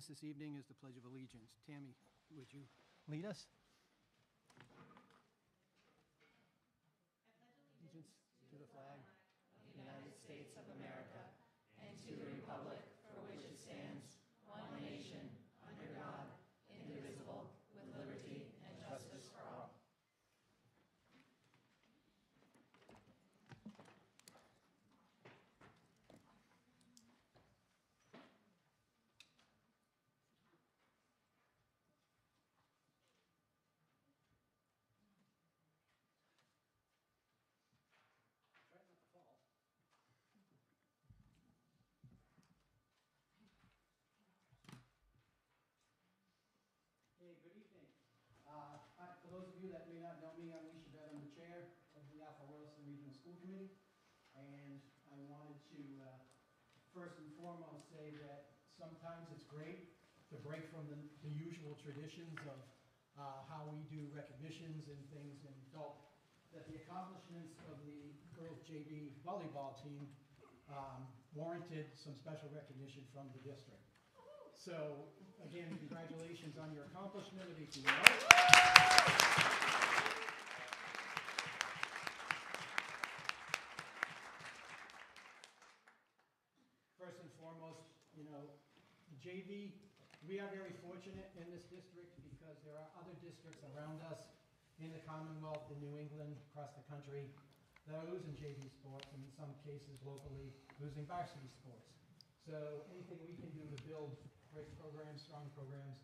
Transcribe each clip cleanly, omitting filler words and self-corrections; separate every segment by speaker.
Speaker 1: This evening is the Pledge of Allegiance. Tammy, would you lead us? Allegiance to the flag
Speaker 2: of the United States of America and to the republic for which it stands, one nation, under God, indivisible, with liberty and justice for all.
Speaker 1: Try not to fall. Hey, good evening. For those of you that may not know me, I'm the chair of the Athol-Royalston Regional School Committee, and I wanted to first and foremost say that sometimes it's great to break from the usual traditions of how we do recognitions and things, and felt that the accomplishments of the girls JV volleyball team warranted some special recognition from the district. So, again, congratulations on your accomplishment of 18 years. First and foremost, you know, JV, we are very fortunate in this district because there are other districts around us in the Commonwealth, in New England, across the country, that are losing JV sports, and in some cases locally losing varsity sports. So anything we can do to build great programs, strong programs,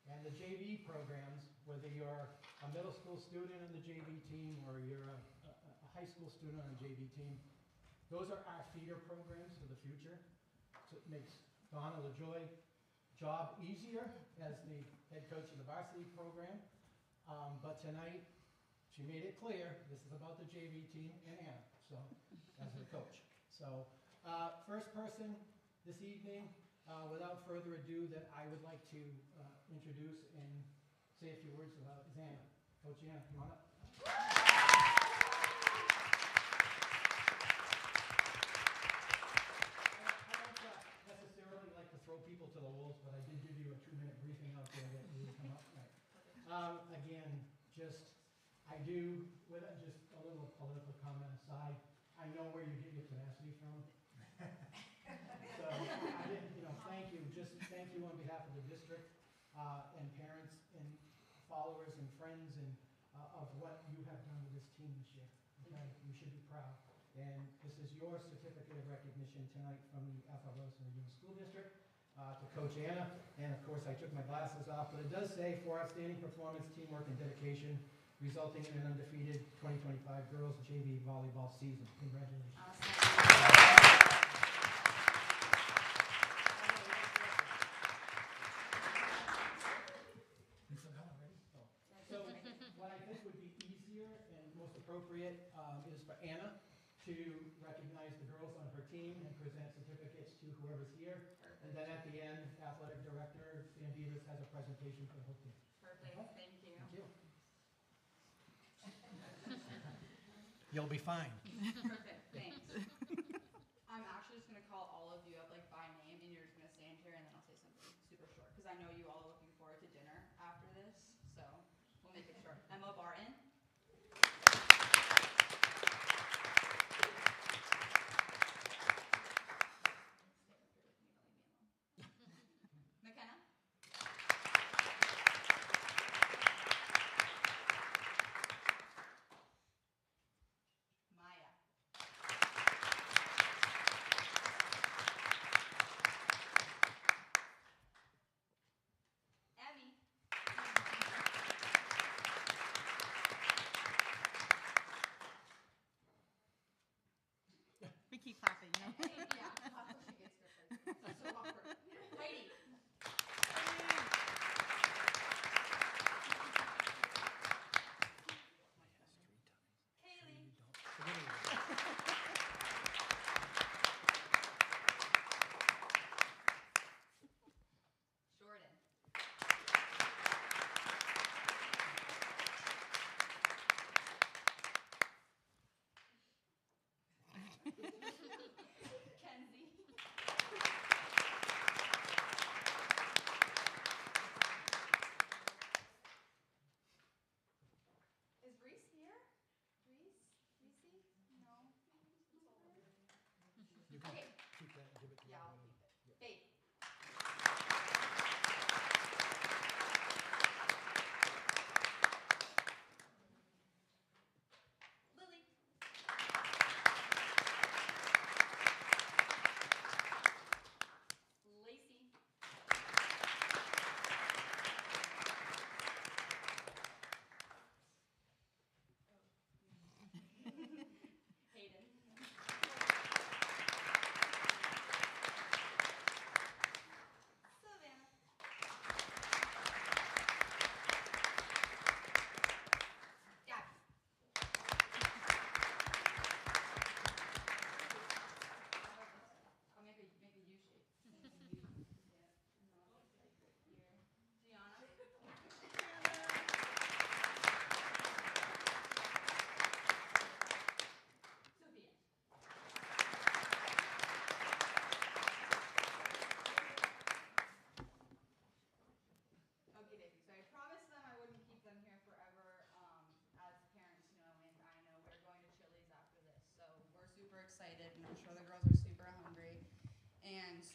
Speaker 1: and the JV programs, whether you're a middle school student on the JV team or you're a high school student on a JV team, those are our feeder programs for the future. So it makes Donna LaJoy job easier as the head coach of the varsity program. But tonight, she made it clear, this is about the JV team and Anna, so, as the coach. So, first person this evening, without further ado, that I would like to introduce and say a few words about is Anna. Coach Anna, come on up. I don't necessarily like to throw people to the wolves, but I did give you a 2-minute briefing out there that you would come up. Right. Again, I do, with just a little political comment aside, I know where you get your tenacity from. So I didn't, thank you. Just thank you on behalf of the district and parents and followers and friends and of what you have done with this team this year. Okay, you should be proud. And this is your certificate of recognition tonight from the Athol-Royalston Regional School District to Coach Anna. And of course, I took my glasses off, but it does say for outstanding performance, teamwork, and dedication, resulting in an undefeated 2025 girls JV volleyball season. Congratulations. Awesome. So what I think would be easier and most appropriate is for Anna to recognize the girls on her team and present certificates to whoever's here. And then at the end, Athletic Director Sam Beavis has a presentation for the whole team.
Speaker 2: Perfect.
Speaker 1: Okay?
Speaker 2: Thank you.
Speaker 1: Thank you. You'll be fine.
Speaker 2: Perfect. Thanks. I'm actually just going to call all of you up by name, and you're just going to stand here, and then I'll say something super short because I know you all are looking forward to dinner after this, so we'll make it short. Emma Barton. McKenna. Maya.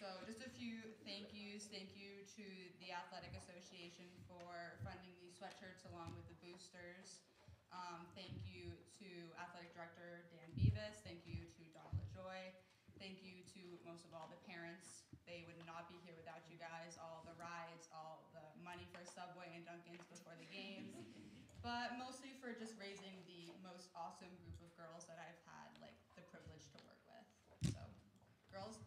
Speaker 2: So just a few thank yous. Thank you to the Athletic Association for funding these sweatshirts along with the boosters. Thank you to Athletic Director Dan Beavis. Thank you to Don LaJoy. Thank you to most of all the parents. They would not be here without you guys. All the rides, all the money for Subway and Dunkin's before the games. But mostly for just raising the most awesome group of girls that I've had like the privilege to work with. So, girls,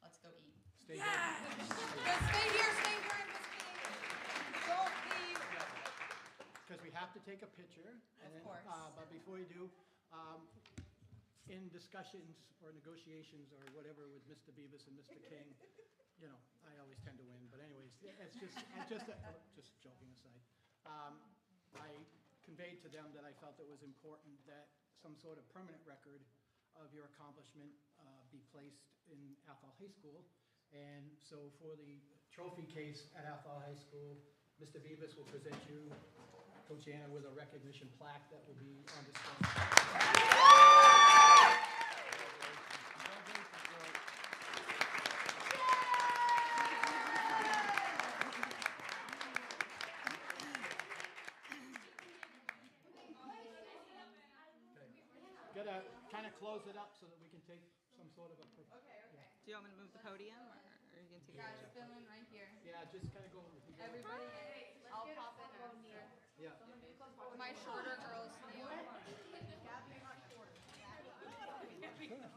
Speaker 2: let's go eat.
Speaker 1: Stay good.
Speaker 2: Just stay here, stay here in this meeting. Don't leave.
Speaker 1: Because we have to take a picture.
Speaker 2: Of course.
Speaker 1: But before you do, in discussions or negotiations or whatever with Mr. Beavis and Mr. King, you know, I always tend to win. But anyways, it's just joking aside. I conveyed to them that I felt it was important that some sort of permanent record of your accomplishment be placed in Athol High School. And so for the trophy case at Athol High School, Mr. Beavis will present you, Coach Anna, with a recognition plaque that will be on display. Gotta kind of close it up so that we can take some sort of a...
Speaker 2: Okay.
Speaker 3: Do you want me to move the podium, or are you going to take
Speaker 2: Guys, fill in right here.
Speaker 1: Yeah, just kind of go...
Speaker 2: Everybody, I'll pop in after.
Speaker 1: Yeah.
Speaker 2: My shorter girls kneel. I'll see. Right here.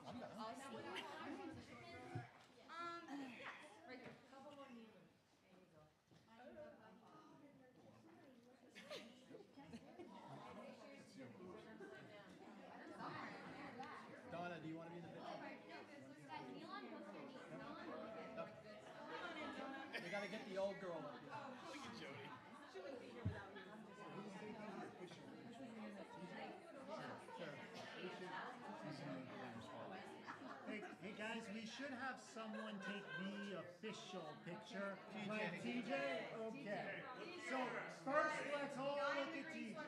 Speaker 1: Donna, do you want to be in the picture? We gotta get the old girl up here.
Speaker 4: Hey guys, we should have someone take the official picture. Right, TJ? Okay. So first, let's all look at TJ.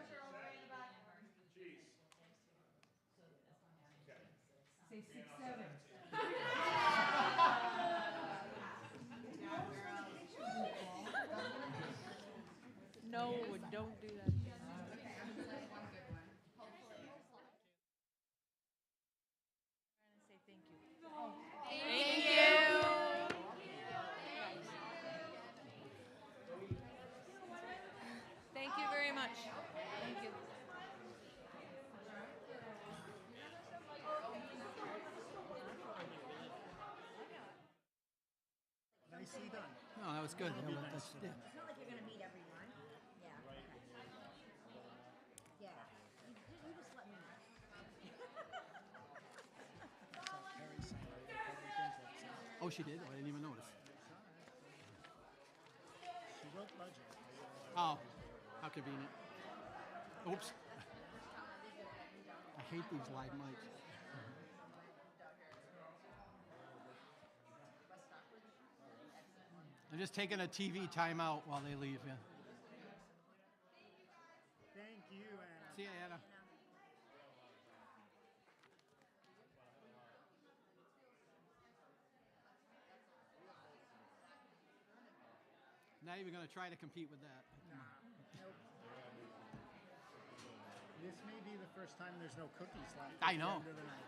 Speaker 5: Say 6'7".
Speaker 3: No, don't do that. Say thank you.
Speaker 2: Thank you.
Speaker 3: Thank you very much. Thank you.
Speaker 4: Nicely done.
Speaker 1: No, that was good.
Speaker 4: That'll be nice.
Speaker 1: Yeah.
Speaker 5: It's not like you're gonna meet everyone. Yeah. Yeah. You just let me know.
Speaker 1: Oh, she did? Oh, I didn't even notice.
Speaker 4: She wrote budget.
Speaker 1: Oh, how convenient. Oops. I hate these live mics. They're just taking a TV timeout while they leave, yeah.
Speaker 4: Thank you, Anna.
Speaker 1: See ya, Anna. Not even gonna try to compete with that.
Speaker 4: This may be the first time there's no cookies left.
Speaker 1: I
Speaker 4: at the
Speaker 1: know.
Speaker 4: end of the night.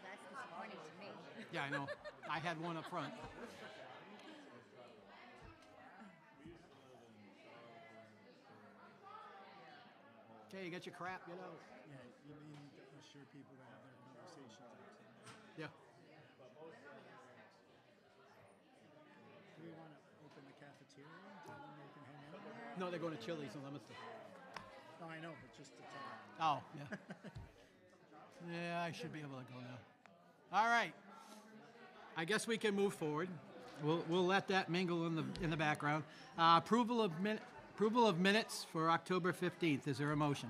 Speaker 5: That's disappointing to me.
Speaker 1: Yeah, I know. I had one up front. Okay, you got your crap, get out.
Speaker 4: Yeah, you need to assure people to have their conversations outside.
Speaker 1: Yeah.
Speaker 4: Do we want to open the cafeteria and tell them they can hang out there?
Speaker 1: No, they're going to Chili's in Leominster.
Speaker 4: No, I know, but just to tell them.
Speaker 1: Oh, yeah. Yeah, I should be able to go now. All right. I guess we can move forward. We'll let that mingle in the background. Approval of minutes for October 15th. Is there a motion?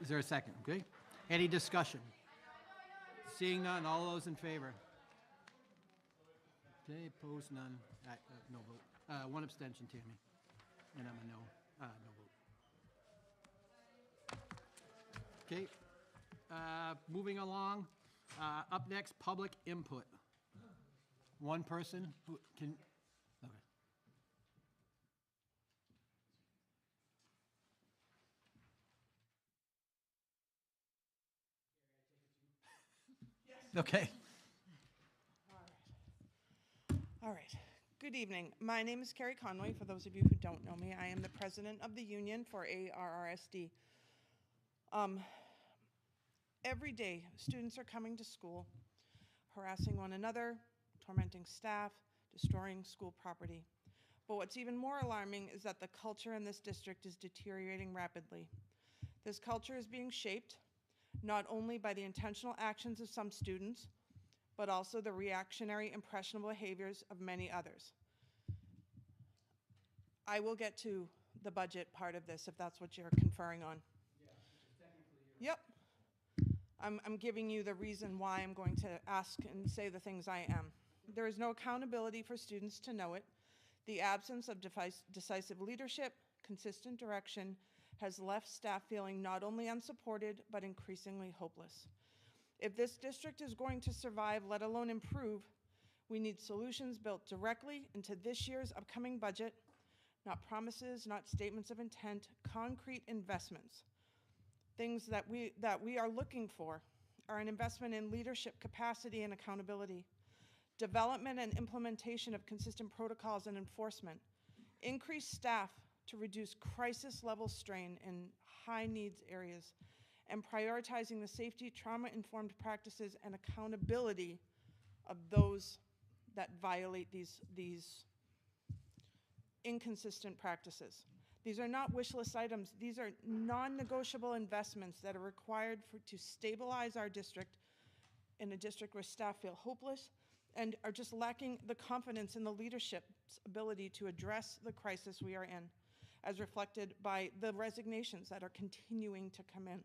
Speaker 1: Is there a second? Okay. Any discussion? Seeing none, all those in favor? Okay, opposed, none. No vote. One abstention, Tammy. And I'm a no. No vote. Okay. Moving along. Up next, public input. One person who can, okay. Okay.
Speaker 6: All right. Good evening. My name is Carrie Conway. For those of you who don't know me, I am the president of the union for ARRSD. Every day, students are coming to school, harassing one another, tormenting staff, destroying school property. But what's even more alarming is that the culture in this district is deteriorating rapidly. This culture is being shaped not only by the intentional actions of some students, but also the reactionary, impressionable behaviors of many others. I will get to the budget part of this if that's what you're conferring on. Yep. I'm giving you the reason why I'm going to ask and say the things I am. There is no accountability for students to know it. The absence of decisive leadership, consistent direction, has left staff feeling not only unsupported, but increasingly hopeless. If this district is going to survive, let alone improve, we need solutions built directly into this year's upcoming budget, not promises, not statements of intent, concrete investments. Things that we are looking for are an investment in leadership capacity and accountability, development and implementation of consistent protocols and enforcement, increased staff to reduce crisis-level strain in high-needs areas, and prioritizing the safety, trauma-informed practices, and accountability of those that violate these inconsistent practices. These are not wish list items. These are non-negotiable investments that are required to stabilize our district, in a district where staff feel hopeless and are just lacking the confidence in the leadership's ability to address the crisis we are in, as reflected by the resignations that are continuing to come in.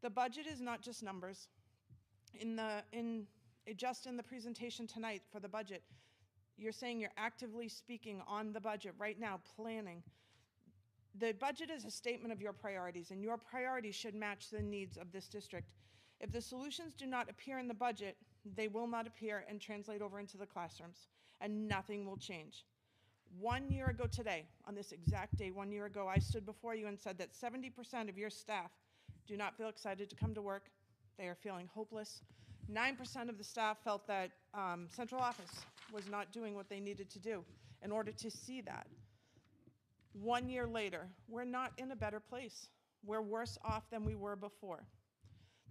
Speaker 6: The budget is not just numbers. Just in the presentation tonight for the budget, you're saying you're actively speaking on the budget right now, planning. The budget is a statement of your priorities, and your priorities should match the needs of this district. If the solutions do not appear in the budget, they will not appear and translate over into the classrooms, and nothing will change. 1 year ago today, on this exact day, 1 year ago, I stood before you and said that 70% of your staff do not feel excited to come to work. They are feeling hopeless. 9% of the staff felt that central office was not doing what they needed to do in order to see that. 1 year later, we're not in a better place. We're worse off than we were before.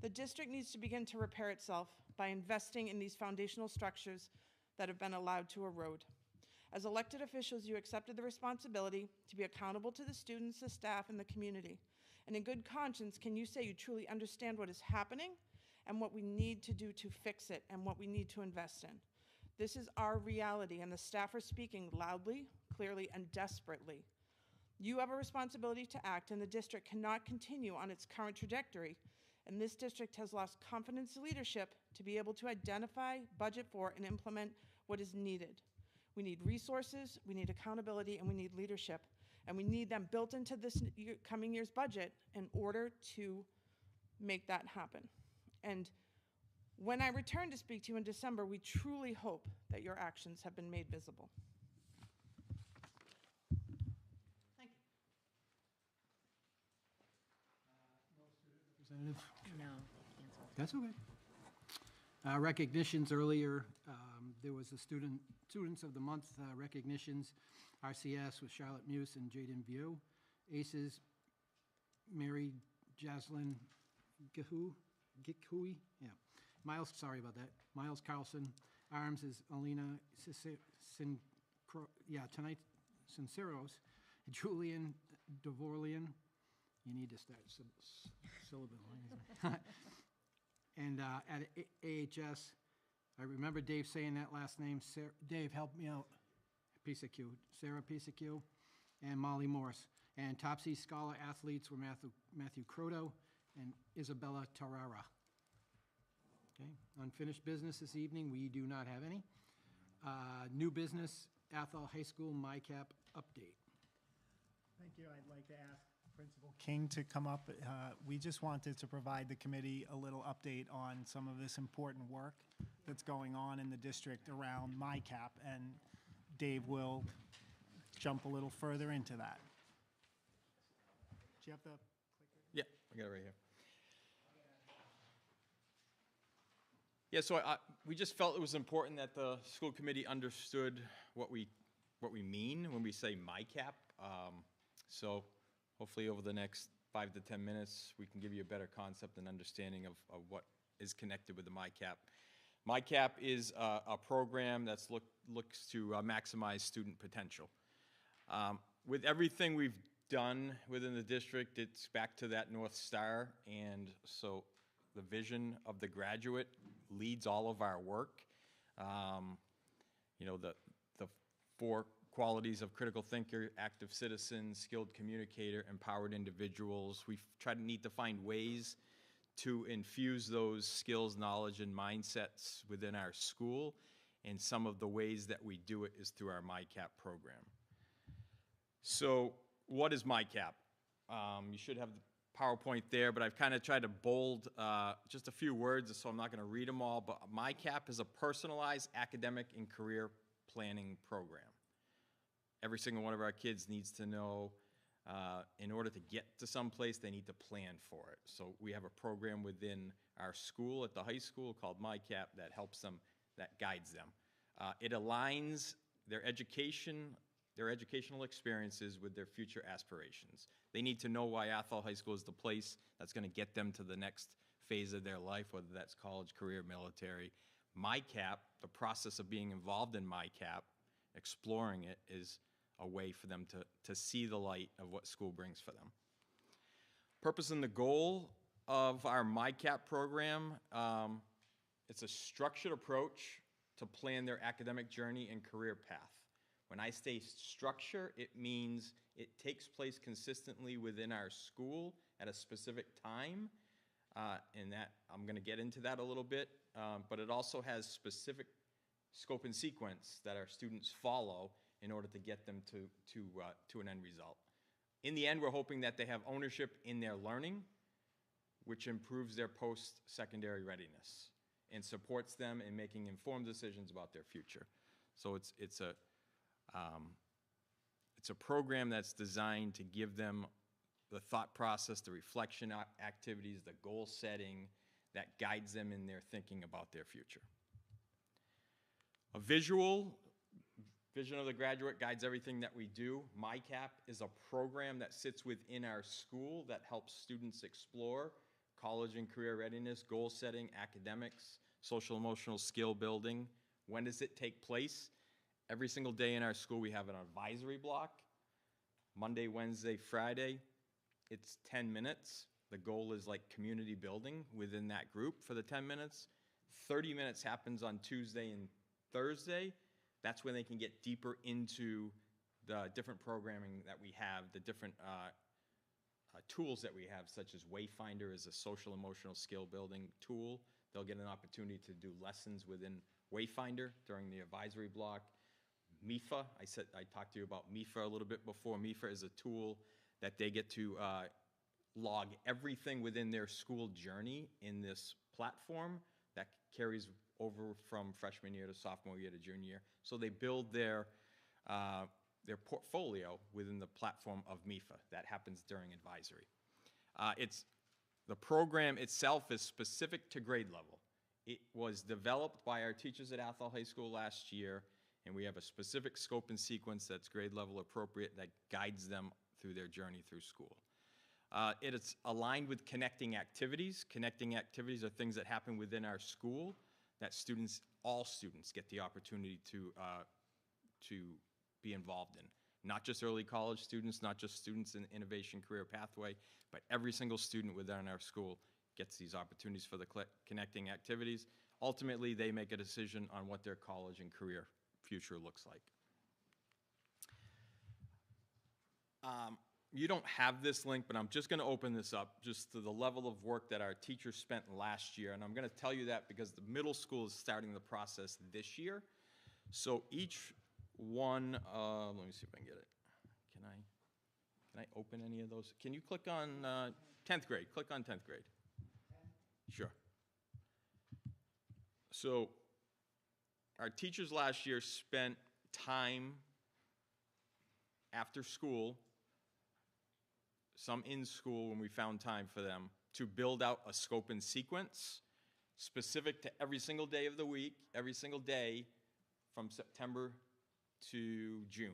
Speaker 6: The district needs to begin to repair itself by investing in these foundational structures that have been allowed to erode. As elected officials, you accepted the responsibility to be accountable to the students, the staff, and the community. And in good conscience, can you say you truly understand what is happening and what we need to do to fix it and what we need to invest in? This is our reality, and the staff are speaking loudly, clearly, and desperately. You have a responsibility to act, and the district cannot continue on its current trajectory. And this district has lost confidence in leadership to be able to identify, budget for, and implement what is needed. We need resources, we need accountability, and we need leadership. And we need them built into this coming year's budget in order to make that happen. And when I return to speak to you in December, we truly hope that your actions have been made visible. Thank you.
Speaker 1: Representative?
Speaker 5: No.
Speaker 1: That's okay. Recognitions earlier, there was the Students of the Month recognitions. RCS with Charlotte Muse and Jaden View. ACES, Mary Jaslyn Gikhui, yeah. Miles, sorry about that. Miles Carlson. ARMS is Alina tonight, Sinceros. Julian Devorlian. You need to start syllable. And at AHS, I remember Dave saying that last name. Dave, help me out. Pisacue, Sarah Pisacue, and Molly Morse. And Topsy Scholar athletes were Matthew Croto and Isabella Tarara. Okay, unfinished business this evening, we do not have any. New business, Athol High School MyCap update.
Speaker 4: Thank you. I'd like to ask Principal King to come up. We just wanted to provide the committee a little update on some of this important work that's going on in the district around MyCap, and Dave will jump a little further into that. Do you have the clicker?
Speaker 7: Yeah, I got it right here. Yeah, so we just felt it was important that the school committee understood what we mean when we say MyCap. So hopefully over the next 5 to 10 minutes, we can give you a better concept and understanding of what is connected with the MyCap. MyCap is a program that looks to maximize student potential. With everything we've done within the district, it's back to that North Star, and so the vision of the graduate leads all of our work. You know, the 4 qualities of critical thinker, active citizen, skilled communicator, empowered individuals. We need to find ways to infuse those skills, knowledge, and mindsets within our school, and some of the ways that we do it is through our MyCap program. So what is MyCap? You should have the PowerPoint there, but I've kind of tried to bold just a few words, so I'm not going to read them all, but MyCap is a personalized academic and career planning program. Every single one of our kids needs to know in order to get to someplace, they need to plan for it. So we have a program within our school at the high school called MyCap that helps them, that guides them. It aligns their educational experiences with their future aspirations. They need to know why Athol High School is the place that's going to get them to the next phase of their life, whether that's college, career, military. MyCap, the process of being involved in MyCap, exploring it, is a way for them to see the light of what school brings for them. Purpose and the goal of our MyCap program, it's a structured approach to plan their academic journey and career path. When I say structure, it means it takes place consistently within our school at a specific time, and that I'm going to get into that a little bit, but it also has specific scope and sequence that our students follow in order to get them to an end result. In the end, we're hoping that they have ownership in their learning, which improves their post-secondary readiness and supports them in making informed decisions about their future. So it's a program that's designed to give them the thought process, the reflection activities, the goal setting that guides them in their thinking about their future. A vision of the graduate guides everything that we do. MyCap is a program that sits within our school that helps students explore college and career readiness, goal setting, academics, social emotional skill building. When does it take place? Every single day in our school we have an advisory block. Monday, Wednesday, Friday. It's 10 minutes. The goal is like community building within that group for the 10 minutes. 30 minutes happens on Tuesday and Thursday. That's when they can get deeper into the different programming that we have, the different tools that we have, such as Wayfinder is a social emotional skill building tool. They'll get an opportunity to do lessons within Wayfinder during the advisory block. MIFA, I talked to you about MIFA a little bit before. MIFA is a tool that they get to log everything within their school journey in this platform that carries over from freshman year to sophomore year to junior year. So they build their portfolio within the platform of MIFA. That happens during advisory. The program itself is specific to grade level. It was developed by our teachers at Athol High School last year, and we have a specific scope and sequence that's grade level appropriate that guides them through their journey through school. It is aligned with connecting activities. Connecting activities are things that happen within our school that all students get the opportunity to be involved in. Not just early college students, not just students in innovation career pathway, but every single student within our school gets these opportunities for the connecting activities. Ultimately, they make a decision on what their college and career future looks like. You don't have this link, but I'm just going to open this up just to the level of work that our teachers spent last year. And I'm going to tell you that because the middle school is starting the process this year. So each one, let me see if I can get it. Can Can I open any of those? Can you click on 10th grade? Click on 10th grade. Sure. So our teachers last year spent time after school, some in school when we found time for them, to build out a scope and sequence specific to every single day of the week, every single day from September to June.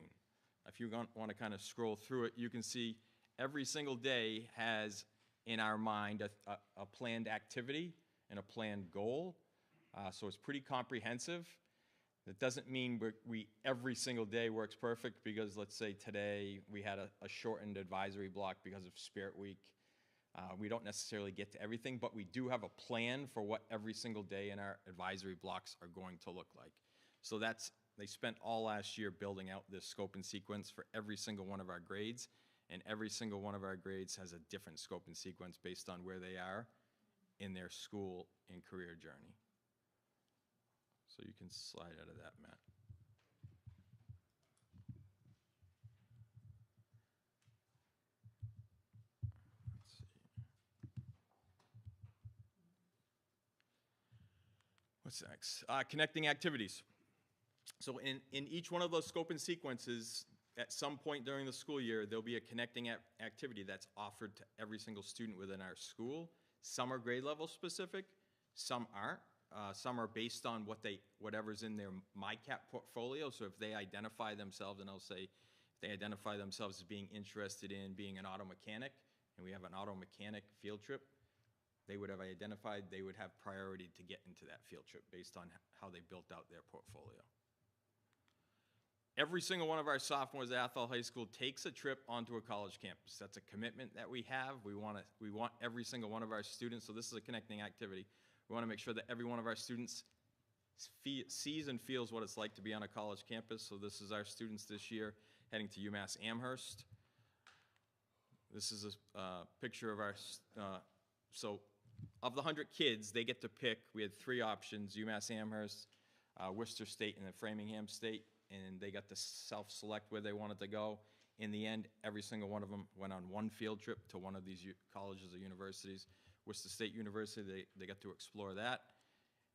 Speaker 7: If you want to kind of scroll through it, you can see every single day has in our mind a planned activity and a planned goal. So it's pretty comprehensive. That doesn't mean we every single day works perfect, because let's say today we had a shortened advisory block because of Spirit Week. We don't necessarily get to everything, but we do have a plan for what every single day in our advisory blocks are going to look like. So they spent all last year building out this scope and sequence for every single one of our grades, and every single one of our grades has a different scope and sequence based on where they are in their school and career journey. So you can slide out of that, Matt. Let's see. What's next? Connecting activities. So in each one of those scope and sequences, at some point during the school year, there'll be a connecting activity that's offered to every single student within our school. Some are grade level specific, some aren't. Some are based on whatever's in their MyCap portfolio. So if they identify themselves, and I'll say, if they identify themselves as being interested in being an auto mechanic, and we have an auto mechanic field trip, they would have identified they would have priority to get into that field trip based on how they built out their portfolio. Every single one of our sophomores at Athol High School takes a trip onto a college campus. That's a commitment that we have. We want every single one of our students, so this is a connecting activity. We want to make sure that every one of our students sees and feels what it's like to be on a college campus. So this is our students this year heading to UMass Amherst. This is a picture of our, so of the 100 kids, they get to pick. We had 3 options: UMass Amherst, Worcester State, and then Framingham State, and they got to self-select where they wanted to go. In the end, every single one of them went on one field trip to one of these colleges or universities. Worcester State University, they got to explore that.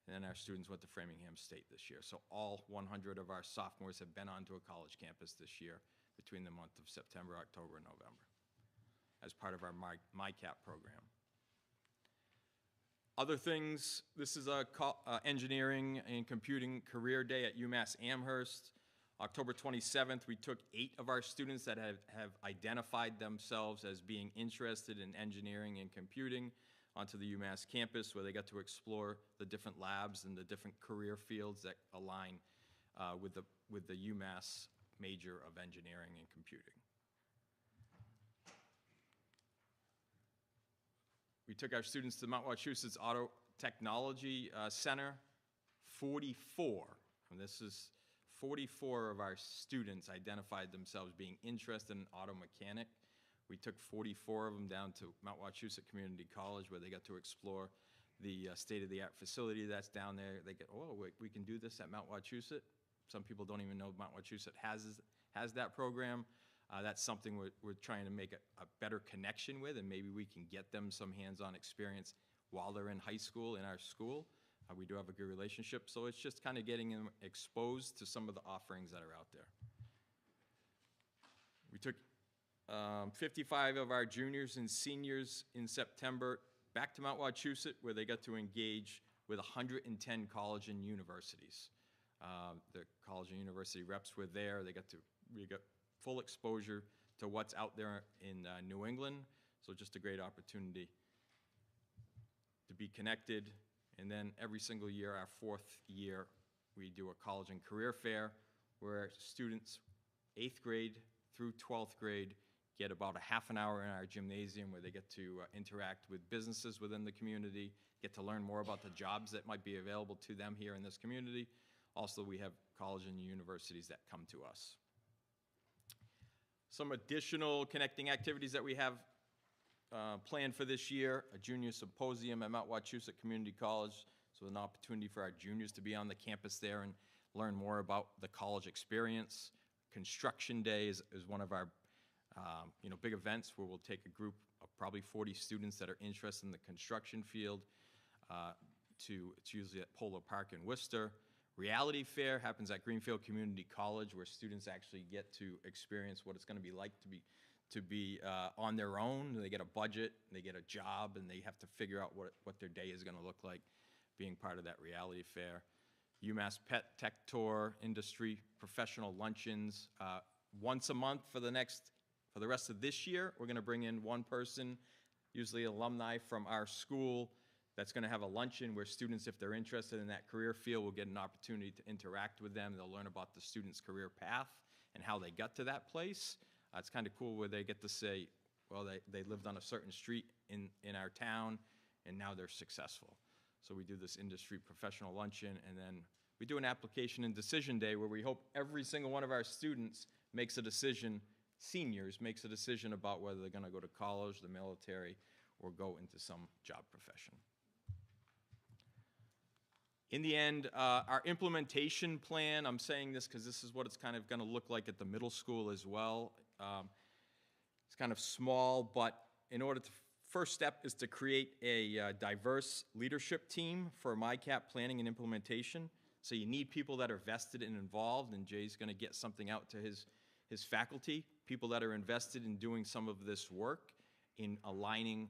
Speaker 7: And then our students went to Framingham State this year. So all 100 of our sophomores have been onto a college campus this year between the month of September, October, and November as part of our MyCap program. Other things, this is a engineering and computing career day at UMass Amherst. October 27th, we took 8 of our students that have identified themselves as being interested in engineering and computing onto the UMass campus, where they got to explore the different labs and the different career fields that align with the UMass major of engineering and computing. We took our students to Mount Wachusett Auto Technology Center. 44, and this is 44 of our students identified themselves being interested in auto mechanic. We took 44 of them down to Mount Wachusett Community College, where they got to explore the state-of-the-art facility that's down there. They get, oh, we can do this at Mount Wachusett. Some people don't even know Mount Wachusett has that program. That's something we're trying to make a better connection with, and maybe we can get them some hands-on experience while they're in high school, in our school. We do have a good relationship, so it's just kind of getting them exposed to some of the offerings that are out there. We took 55 of our juniors and seniors in September back to Mount Wachusett, where they got to engage with 110 college and universities. The college and university reps were there. We got full exposure to what's out there in New England, so just a great opportunity to be connected. And then every single year, our 4th year, we do a college and career fair where students 8th grade through 12th grade get about a half an hour in our gymnasium, where they get to interact with businesses within the community, get to learn more about the jobs that might be available to them here in this community. Also, we have colleges and universities that come to us. Some additional connecting activities that we have planned for this year: a junior symposium at Mount Wachusett Community College, so an opportunity for our juniors to be on the campus there and learn more about the college experience. Construction Day is one of our big events where we'll take a group of probably 40 students that are interested in the construction field it's usually at Polo Park in Worcester. Reality Fair happens at Greenfield Community College, where students actually get to experience what it's going to be like to be on their own. They get a budget, they get a job, and they have to figure out what their day is going to look like being part of that Reality Fair. UMass Pet Tech Tour, industry professional luncheons. Once a month for the rest of this year, we're going to bring in one person, usually alumni from our school, that's going to have a luncheon where students, if they're interested in that career field, will get an opportunity to interact with them. They'll learn about the student's career path and how they got to that place. It's kind of cool where they get to say, well, they lived on a certain street in our town, and now they're successful. So we do this industry professional luncheon, and then we do an application and decision day where we hope every single one of our students makes a decision, seniors makes a decision about whether they're going to go to college, the military, or go into some job profession. In the end, our implementation plan, I'm saying this because this is what it's kind of going to look like at the middle school as well. It's kind of small, but first step is to create a diverse leadership team for MyCap planning and implementation. So you need people that are vested and involved, and Jay's going to get something out to his faculty, people that are invested in doing some of this work, in aligning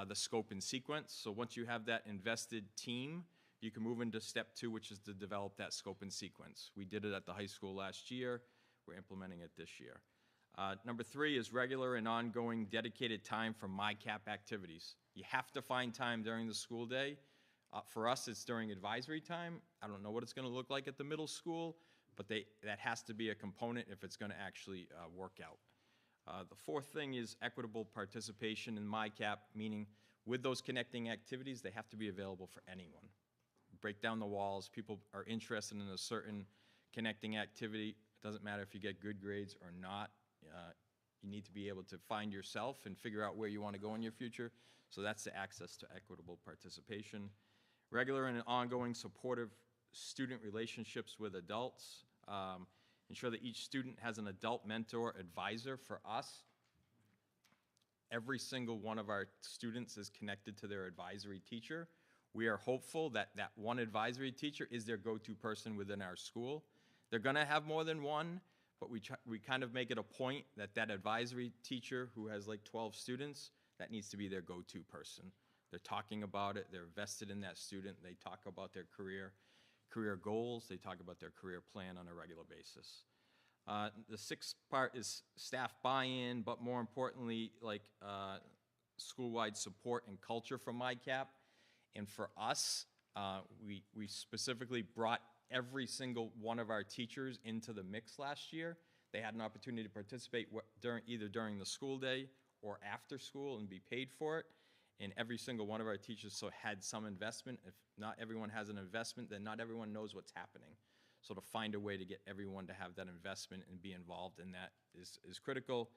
Speaker 7: the scope and sequence. So once you have that invested team, you can move into step 2, which is to develop that scope and sequence. We did it at the high school last year. We're implementing it this year. Number 3 is regular and ongoing dedicated time for MyCap activities. You have to find time during the school day. For us, it's during advisory time. I don't know what it's going to look like at the middle school, but that has to be a component if it's going to actually work out. The 4th thing is equitable participation in MyCap, meaning with those connecting activities, they have to be available for anyone. Break down the walls. People are interested in a certain connecting activity. It doesn't matter if you get good grades or not. You need to be able to find yourself and figure out where you want to go in your future. So that's the access to equitable participation. Regular and ongoing supportive student relationships with adults. Ensure that each student has an adult mentor advisor. For us, every single one of our students is connected to their advisory teacher. We are hopeful that that one advisory teacher is their go-to person within our school. They're going to have more than one, but we kind of make it a point that that advisory teacher who has like 12 students, that needs to be their go-to person. They're talking about it. They're vested in that student. They talk about their career goals. They talk about their career plan on a regular basis. The 6th part is staff buy-in, but more importantly, like school-wide support and culture from MyCap. And for us, we specifically brought every single one of our teachers into the mix last year. They had an opportunity to participate either during the school day or after school and be paid for it. And every single one of our teachers had some investment. If not everyone has an investment, then not everyone knows what's happening. So to find a way to get everyone to have that investment and be involved in that is critical.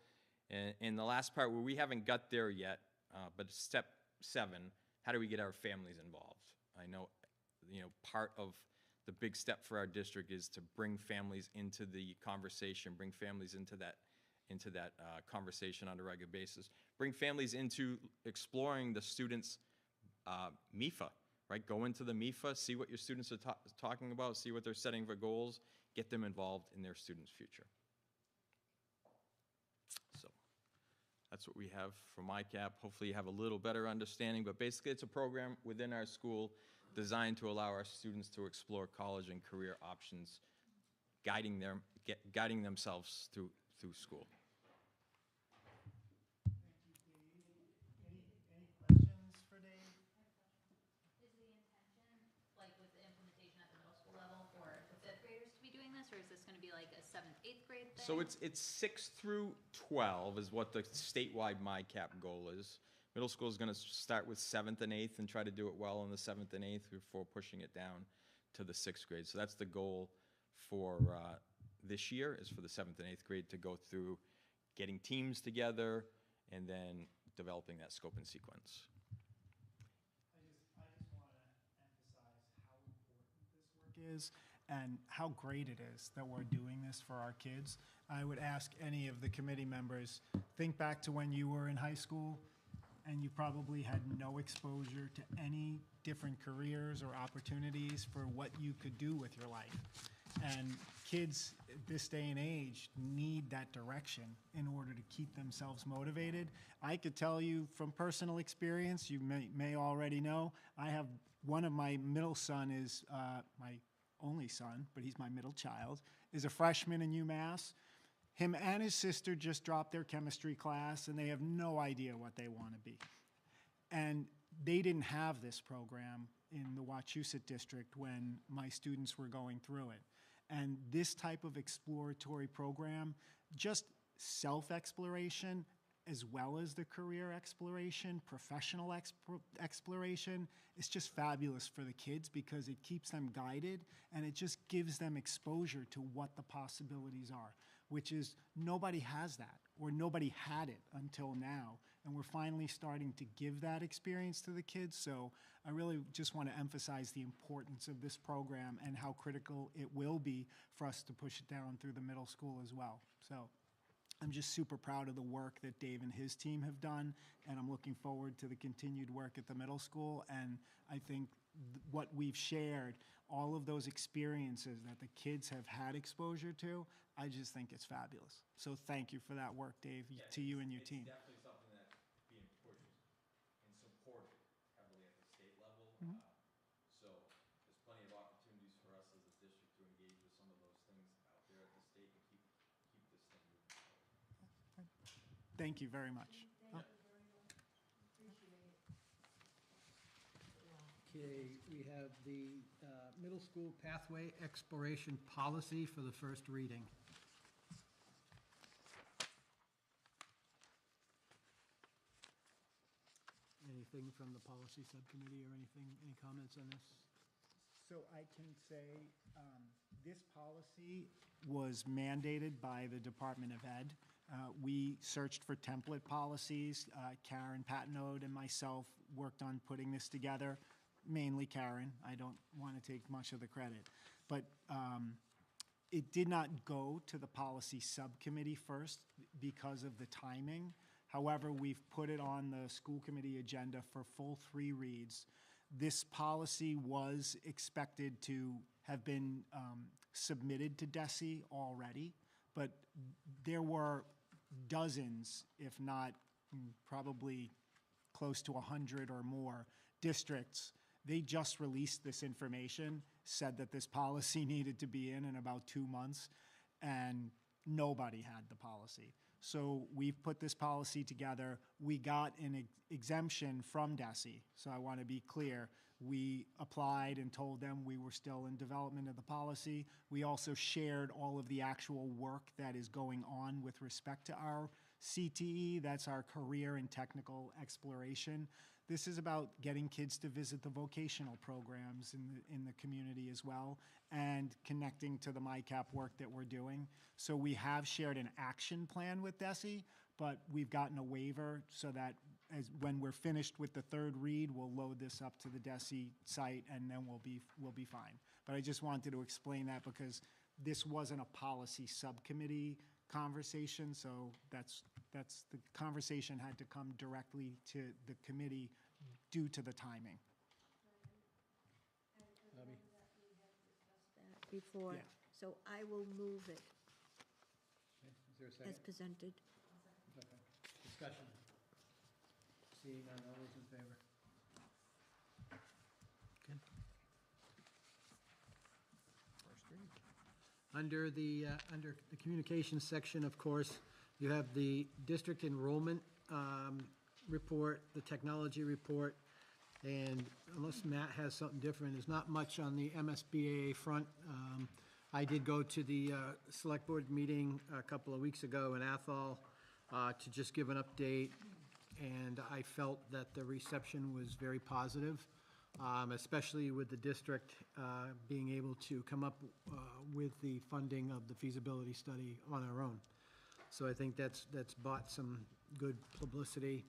Speaker 7: And the last part, where we haven't got there yet, but step 7, how do we get our families involved? I know, part of the big step for our district is to bring families into the conversation, bring families into that conversation on a regular basis, bring families into exploring the students' MIFA, right? Go into the MIFA, see what your students are talking about, see what they're setting for goals, get them involved in their students' future. So that's what we have for MyCap. Hopefully you have a little better understanding, but basically it's a program within our school designed to allow our students to explore college and career options, guiding themselves through school.
Speaker 4: Any questions for Dave?
Speaker 8: Is the intention, like with the implementation at the middle school level, for the 5th graders to be doing this, or is this going to be like a 7th, 8th grade thing?
Speaker 7: So it's 6 through 12 is what the statewide MyCap goal is. Middle school is going to start with 7th and 8th and try to do it well in the 7th and 8th before pushing it down to the 6th grade. So that's the goal for this year, is for the 7th and 8th grade to go through getting teams together and then developing that scope and sequence.
Speaker 4: I just want to emphasize how important this work is. and how great it is that we're doing this for our kids. I would ask any of the committee members, think back to when you were in high school and you probably had no exposure to any different careers or opportunities for what you could do with your life. And kids this day and age need that direction in order to keep themselves motivated. I could tell you from personal experience, you may already know, I have one of my middle son is my only son, but he's my middle child, is a freshman in UMass. Him and his sister just dropped their chemistry class, and they have no idea what they want to be. And they didn't have this program in the Wachusett district when my students were going through it. And this type of exploratory program, just self-exploration, as well as the career exploration, professional exploration, it's just fabulous for the kids because it keeps them guided and it just gives them exposure to what the possibilities are, which is nobody has that or nobody had it until now. And we're finally starting to give that experience to the kids. So I really just want to emphasize the importance of this program and how critical it will be for us to push it down through the middle school as well. So I'm just super proud of the work that Dave and his team have done, and I'm looking forward to the continued work at the middle school. And I think what we've shared, all of those experiences that the kids have had exposure to, I just think it's fabulous. So thank you for that work, Dave, to you and your team.
Speaker 7: It's definitely something that's being pushed and supported heavily at the state level. So there's plenty of opportunities for us as a district to engage with some of those things out there at the state and keep this thing moving forward.
Speaker 4: Thank you very much.
Speaker 1: Okay, we have the middle school pathway exploration policy for the first reading. Anything from the policy subcommittee or anything, any comments on this?
Speaker 4: So I can say this policy was mandated by the Department of Ed. We searched for template policies. Karen Patnode and myself worked on putting this together, mainly Karen. I don't want to take much of the credit. But it did not go to the policy subcommittee first because of the timing. However, we've put it on the school committee agenda for full 3 reads. This policy was expected to have been submitted to DESE already, but there were dozens, if not probably close to 100 or more districts. They just released this information, said that this policy needed to be in about 2 months, and nobody had the policy. So we've put this policy together. We got an exemption from DESE. So I want to be clear. We applied and told them we were still in development of the policy. We also shared all of the actual work that is going on with respect to our CTE. That's our career and technical exploration. This is about getting kids to visit the vocational programs in the community as well and connecting to the MyCap work that we're doing. So we have shared an action plan with DESE, but we've gotten a waiver so that when we're finished with the 3rd read, we'll load this up to the DESE site and then we'll be fine. But I just wanted to explain that because this wasn't a policy subcommittee conversation, so that's the conversation had to come directly to the committee due to the timing.
Speaker 1: Bobby?
Speaker 5: That before,
Speaker 4: Yeah.
Speaker 5: so I will move it
Speaker 1: Okay, is there a second?
Speaker 5: as presented.
Speaker 1: Okay. Discussion. Seeing none, all those in favor? Okay. First read. Under the communications section, of course, you have the district enrollment report, the technology report, and unless Matt has something different, there's not much on the MSBA front. I did go to the select board meeting a couple of weeks ago in Athol to just give an update, and I felt that the reception was very positive, especially with the district being able to come up with the funding of the feasibility study on our own. So I think that's bought some good publicity.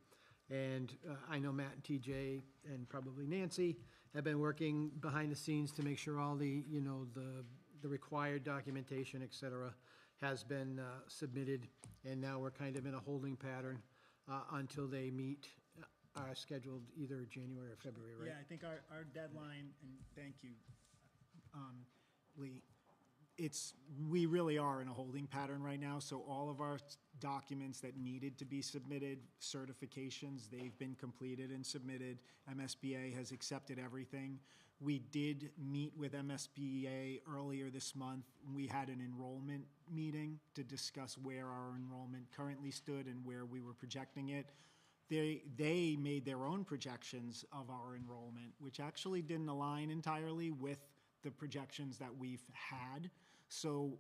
Speaker 1: And I know Matt and TJ and probably Nancy have been working behind the scenes to make sure all the,
Speaker 9: the required documentation, et cetera, has been submitted, and now we're kind of in a holding pattern until they meet, are scheduled either January or February, right?
Speaker 4: Yeah, I think our deadline, and thank you, Lee, we really are in a holding pattern right now, so all of our documents that needed to be submitted, certifications, they've been completed and submitted. MSBA has accepted everything. We did meet with MSBA earlier this month. We had an enrollment meeting to discuss where our enrollment currently stood and where we were projecting it. They made their own projections of our enrollment, which actually didn't align entirely with the projections that we've had. So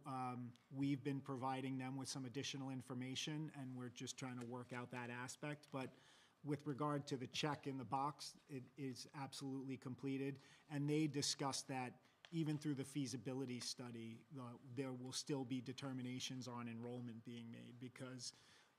Speaker 4: we've been providing them with some additional information, and we're just trying to work out that aspect. But with regard to the check in the box, it is absolutely completed. And they discussed that even through the feasibility study, there will still be determinations on enrollment being made because,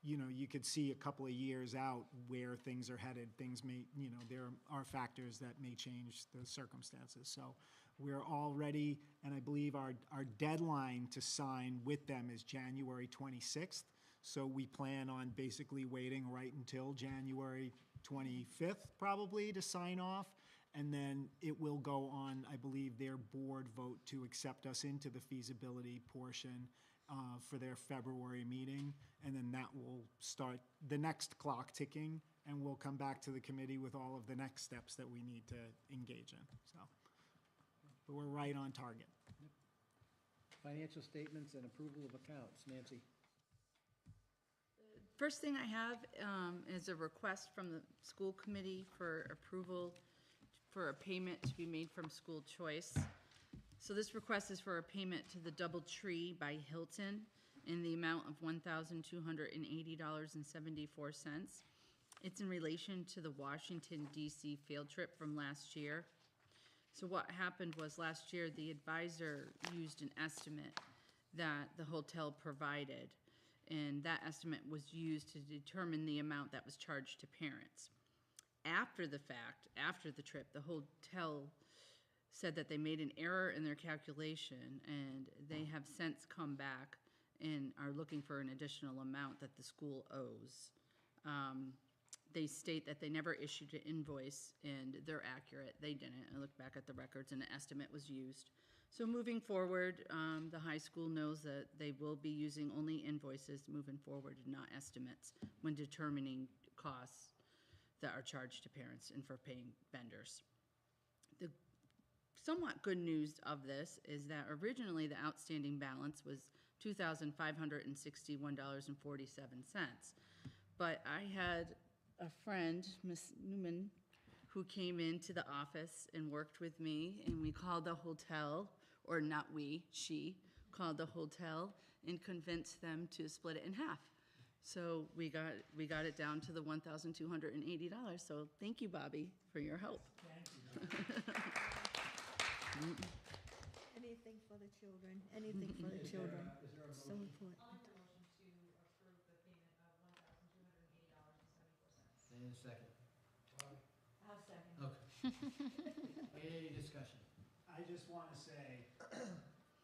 Speaker 4: you know, you could see a couple of years out where things are headed. Things may, you know, there are factors that may change the circumstances. So we're all ready, and I believe our deadline to sign with them is January 26th. So we plan on basically waiting right until January 25th, probably, to sign off. And then it will go on, I believe, their board vote to accept us into the feasibility portion for their February meeting. And then that will start the next clock ticking, and we'll come back to the committee with all of the next steps that we need to engage in. So, but we're right on target.
Speaker 9: Financial statements and approval of accounts. Nancy?
Speaker 2: First thing I have is a request from the school committee for approval for a payment to be made from school choice. So this request is for a payment to the DoubleTree by Hilton in the amount of $1,280.74. It's in relation to the Washington, D.C. field trip from last year. So what happened was last year the advisor used an estimate that the hotel provided, and that estimate was used to determine the amount that was charged to parents. After the fact, after the trip, the hotel said that they made an error in their calculation, and they have since come back and are looking for an additional amount that the school owes. They state that they never issued an invoice, and they're accurate. They didn't. I looked back at the records, and an estimate was used. So moving forward, the high school knows that they will be using only invoices moving forward and not estimates when determining costs that are charged to parents and for paying vendors. The somewhat good news of this is that originally the outstanding balance was $2,561.47. But I had a friend, Miss Newman, who came into the office and worked with me, and we called the hotel, or not we, she called the hotel and convinced them to split it in half. So we got it down to the $1,280. So thank you, Bobby, for your help.
Speaker 5: Anything for the children, anything for the children. It's so important.
Speaker 8: I'll make a motion to approve the payment of $1,280.74.
Speaker 9: And a second.
Speaker 8: I'll second.
Speaker 9: Okay. Any discussion?
Speaker 4: I just want to say,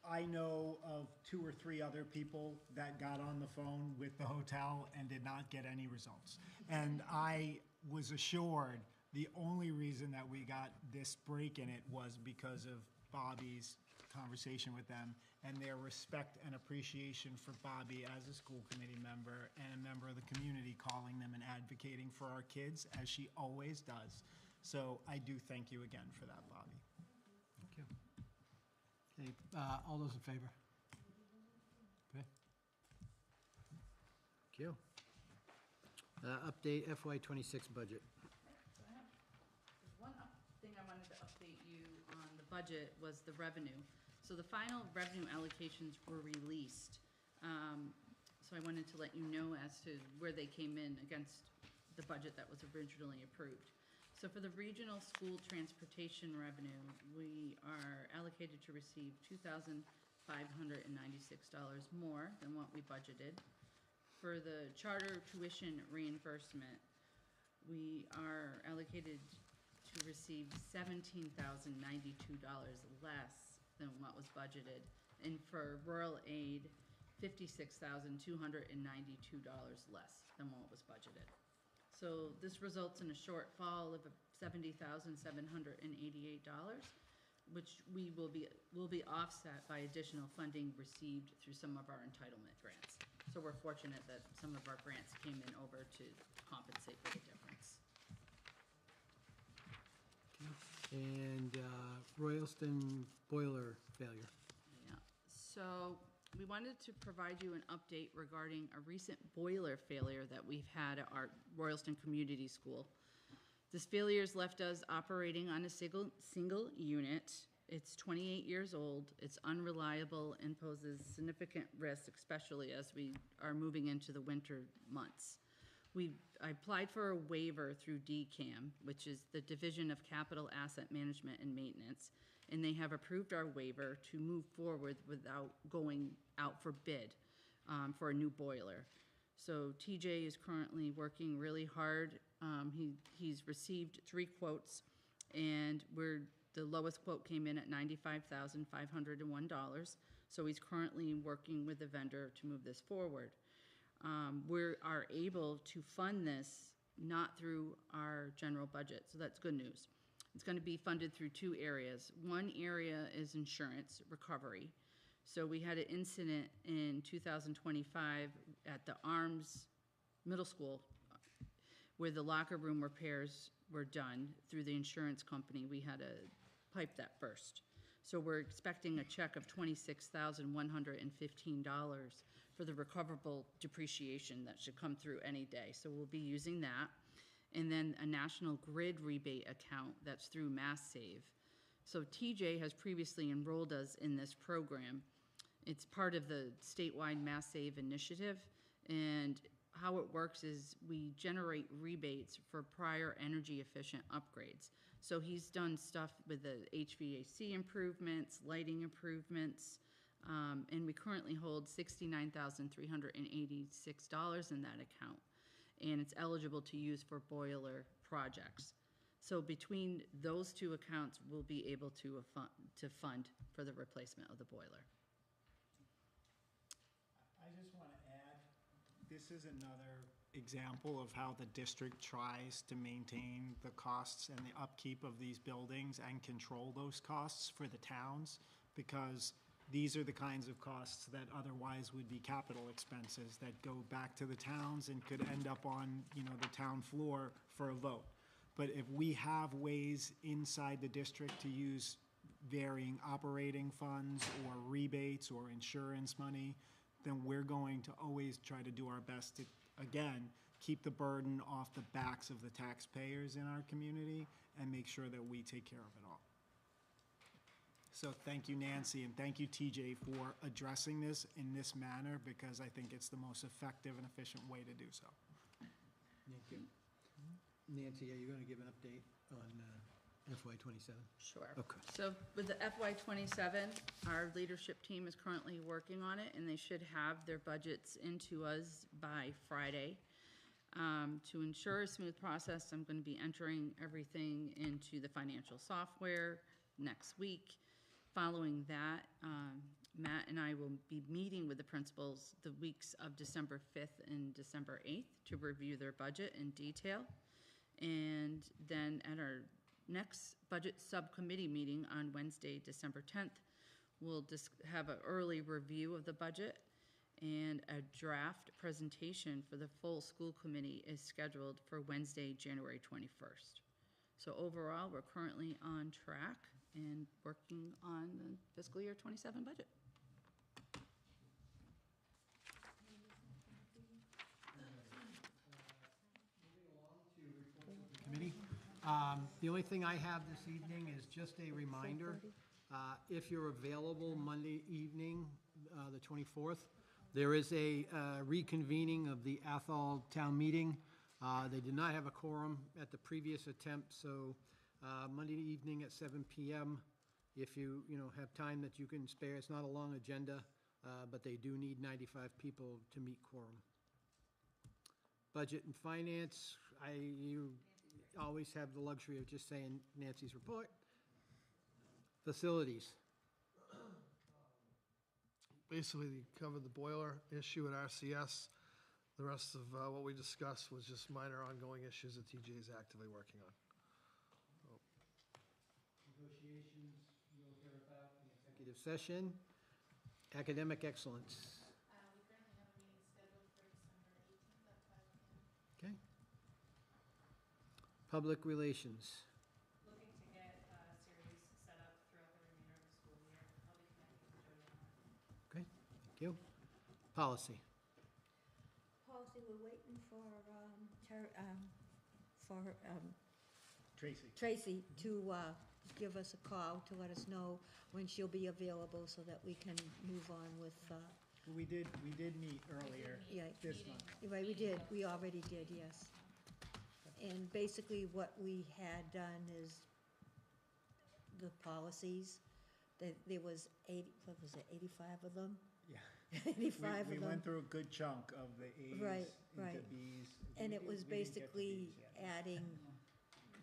Speaker 4: I know of 2 or 3 other people that got on the phone with the hotel and did not get any results. And I was assured the only reason that we got this break in it was because of Bobby's conversation with them and their respect and appreciation for Bobby as a school committee member and a member of the community, calling them and advocating for our kids, as she always does. So I do thank you again for that, Bobby.
Speaker 9: Thank you. Okay, all those in favor? Okay. Thank you. Update FY '26 budget.
Speaker 2: One thing I wanted to update you on the budget was the revenue. So the final revenue allocations were released. So I wanted to let you know as to where they came in against the budget that was originally approved. So for the regional school transportation revenue, we are allocated to receive $2,596 more than what we budgeted. For the charter tuition reimbursement, we are allocated to receive $17,092 less than what was budgeted. And for rural aid, $56,292 less than what was budgeted. So this results in a shortfall of $70,788, which will be offset by additional funding received through some of our entitlement grants. So we're fortunate that some of our grants came in over to compensate for the difference.
Speaker 9: And Royalston boiler failure.
Speaker 2: Yeah, so we wanted to provide you an update regarding a recent boiler failure that we've had at our Royalston Community School. This failure has left us operating on a single unit. It's 28 years old, it's unreliable, and poses significant risk, especially as we are moving into the winter months. I applied for a waiver through DCAM, which is the Division of Capital Asset Management and Maintenance, and they have approved our waiver to move forward without going out for bid for a new boiler. So TJ is currently working really hard. He's received 3 quotes, and the lowest quote came in at $95,501. So he's currently working with the vendor to move this forward. We are able to fund this not through our general budget, so that's good news. It's going to be funded through 2 areas. One area is insurance recovery. So we had an incident in 2025 at the Arms Middle School where the locker room repairs were done through the insurance company. We had to pipe that burst. So we're expecting a check of $26,115 for the recoverable depreciation that should come through any day. So we'll be using that. And then a National Grid rebate account that's through MassSave. So TJ has previously enrolled us in this program. It's part of the statewide MassSave initiative, and how it works is we generate rebates for prior energy efficient upgrades. So he's done stuff with the HVAC improvements, lighting improvements, and we currently hold $69,386 in that account, and it's eligible to use for boiler projects. So between those 2 accounts, we'll be able to fund for the replacement of the boiler.
Speaker 4: I just want to add, this is another example of how the district tries to maintain the costs and the upkeep of these buildings and control those costs for the towns, because these are the kinds of costs that otherwise would be capital expenses that go back to the towns and could end up on, the town floor for a vote. But if we have ways inside the district to use varying operating funds or rebates or insurance money, then we're going to always try to do our best to, again, keep the burden off the backs of the taxpayers in our community and make sure that we take care of it all. So thank you, Nancy, and thank you, TJ, for addressing this in this manner, because I think it's the most effective and efficient way to do so.
Speaker 9: Thank you. Nancy, are you going to give an update on FY27?
Speaker 2: Sure.
Speaker 9: Okay.
Speaker 2: So with the FY27, our leadership team is currently working on it, and they should have their budgets into us by Friday. To ensure a smooth process, I'm going to be entering everything into the financial software next week. Following that, Matt and I will be meeting with the principals the weeks of December 5th and December 8th to review their budget in detail. And then at our next budget subcommittee meeting on Wednesday, December 10th, we'll just have an early review of the budget, and a draft presentation for the full school committee is scheduled for Wednesday, January 21st. So overall, we're currently on track and working on the fiscal year 27 budget.
Speaker 9: Committee. The only thing I have this evening is just a reminder, if you're available Monday evening, the 24th, there is a reconvening of the Athol town meeting. They did not have a quorum at the previous attempt, so Monday evening at 7 p.m., if you have time that you can spare. It's not a long agenda, but they do need 95 people to meet quorum. Budget and finance, you always have the luxury of just saying Nancy's report. Facilities.
Speaker 10: basically covered the boiler issue at RCS. The rest of what we discussed was just minor ongoing issues that TJ is actively working on.
Speaker 9: Negotiations, you okay with that? The executive session, academic excellence.
Speaker 11: We currently have a meeting scheduled for December 18th at 5 p.m.
Speaker 9: Okay. Public relations.
Speaker 11: Looking to get a series set up throughout the remainder of the school year. I'll be connecting with Jody on that.
Speaker 9: Okay, thank you. Policy.
Speaker 5: Policy, we're waiting for
Speaker 4: Tracy.
Speaker 5: Tracy to give us a call to let us know when she'll be available so that we can move on with,
Speaker 4: We did meet earlier
Speaker 5: yeah.
Speaker 4: this month.
Speaker 5: Right, we did, we already did, yes. And basically what we had done is the policies, there was 85 of them?
Speaker 4: Yeah.
Speaker 5: 85 of them.
Speaker 4: We went through a good chunk of the A's
Speaker 5: Right,
Speaker 4: into
Speaker 5: right.
Speaker 4: B's.
Speaker 5: And
Speaker 4: We
Speaker 5: it was
Speaker 4: didn't get to
Speaker 5: basically
Speaker 4: B's yet.
Speaker 5: adding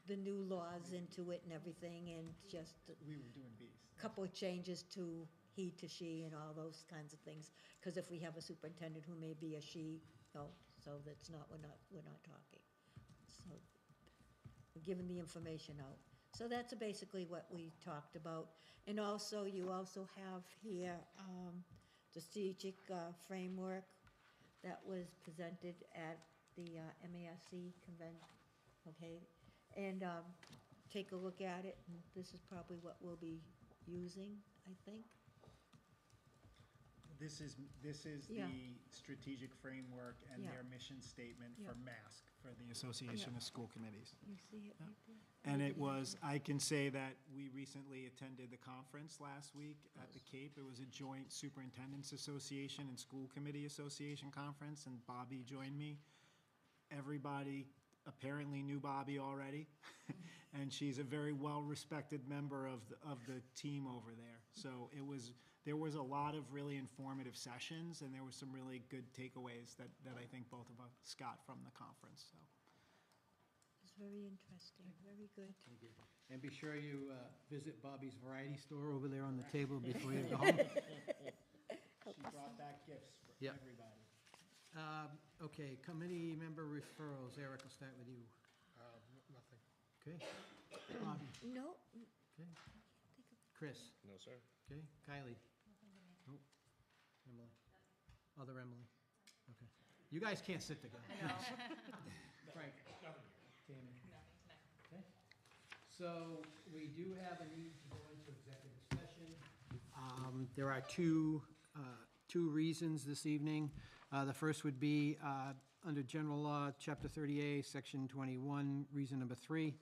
Speaker 5: the new laws into it and everything, and just a
Speaker 4: We were doing B's.
Speaker 5: couple of changes to he to she and all those kinds of things. Because if we have a superintendent who may be a she, no, so that's not, we're not talking. So, we're giving the information out. So that's basically what we talked about. And also, you also have here, the strategic framework that was presented at the MASC convention, okay? And take a look at it, and this is probably what we'll be using, I think.
Speaker 4: This is
Speaker 5: Yeah.
Speaker 4: the strategic framework and
Speaker 5: Yeah.
Speaker 4: their mission statement
Speaker 5: Yeah.
Speaker 4: for MASC, for the Association
Speaker 5: Yeah.
Speaker 4: of School Committees.
Speaker 5: You see it right there?
Speaker 4: And it was, I can say that we recently attended the conference last week at the Cape. It was a joint Superintendent's Association and School Committee Association conference, and Bobby joined me. Everybody apparently knew Bobby already, and she's a very well-respected member of the team over there. So there was a lot of really informative sessions, and there were some really good takeaways that I think both of us got from the conference, so.
Speaker 5: It's very interesting, very good.
Speaker 9: And be sure you visit Bobby's Variety Store over there on the table before you go home.
Speaker 4: She brought back gifts for
Speaker 9: Yep.
Speaker 4: everybody.
Speaker 9: Okay, committee member referrals. Eric, I'll start with you.
Speaker 10: Nothing.
Speaker 9: Okay. Bobby.
Speaker 5: No,
Speaker 9: Okay. Chris.
Speaker 10: No, sir.
Speaker 9: Okay. Kylie. Nope. Emily. Other Emily. Okay. You guys can't sit together.
Speaker 2: I know.
Speaker 9: Frank. Tammy. Okay. So we do have a need to go into executive session. There are two reasons this evening. The first would be under General Law, Chapter 30A, Section 21, reason number 3,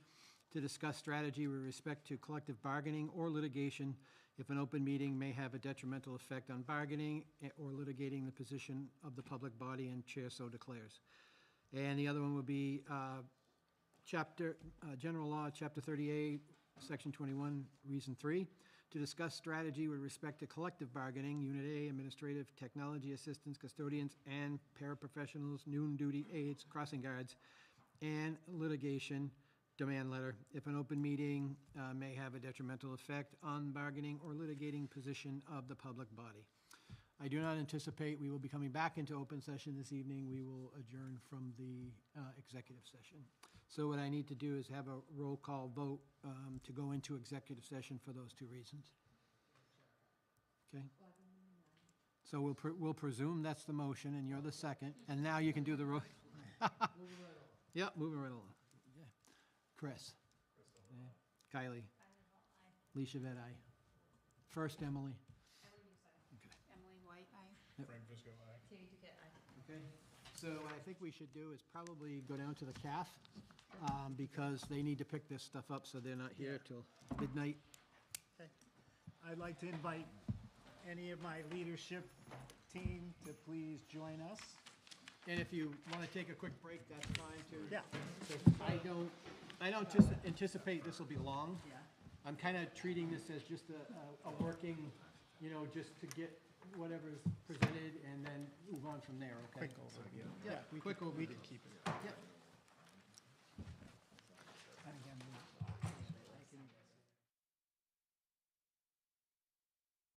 Speaker 9: to discuss strategy with respect to collective bargaining or litigation if an open meeting may have a detrimental effect on bargaining or litigating the position of the public body and chair so declares. And the other one would be General Law, Chapter 38, Section 21, Reason 3, to discuss strategy with respect to collective bargaining, Unit A, administrative, technology assistants, custodians, and paraprofessionals, noon duty aides, crossing guards, and litigation, demand letter, if an open meeting may have a detrimental effect on bargaining or litigating position of the public body. I do not anticipate we will be coming back into open session this evening. We will adjourn from the executive session. So what I need to do is have a roll call vote to go into executive session for those two reasons. Okay? So we'll presume that's the motion, and you're the second, and now you can do the roll. Yep, moving right along. Yeah. Chris? Yeah. Kylie? Leisha Vet, aye. First, Emily.
Speaker 2: Emily White, aye.
Speaker 10: Frank Visco, aye.
Speaker 2: Katie Duquette, aye.
Speaker 9: Okay, so what I think we should do is probably go down to the CAF, because they need to pick this stuff up, so they're not here till midnight.
Speaker 4: I'd like to invite any of my leadership team to please join us.
Speaker 9: And if you want to take a quick break, that's fine too.
Speaker 4: Yeah.
Speaker 9: I don't anticipate this will be long.
Speaker 5: Yeah.
Speaker 9: I'm kind of treating this as just a working, just to get whatever's presented and then move on from there, okay?
Speaker 4: Quick overview.
Speaker 9: Yeah, quick overview.
Speaker 4: We can keep it.
Speaker 9: Yep.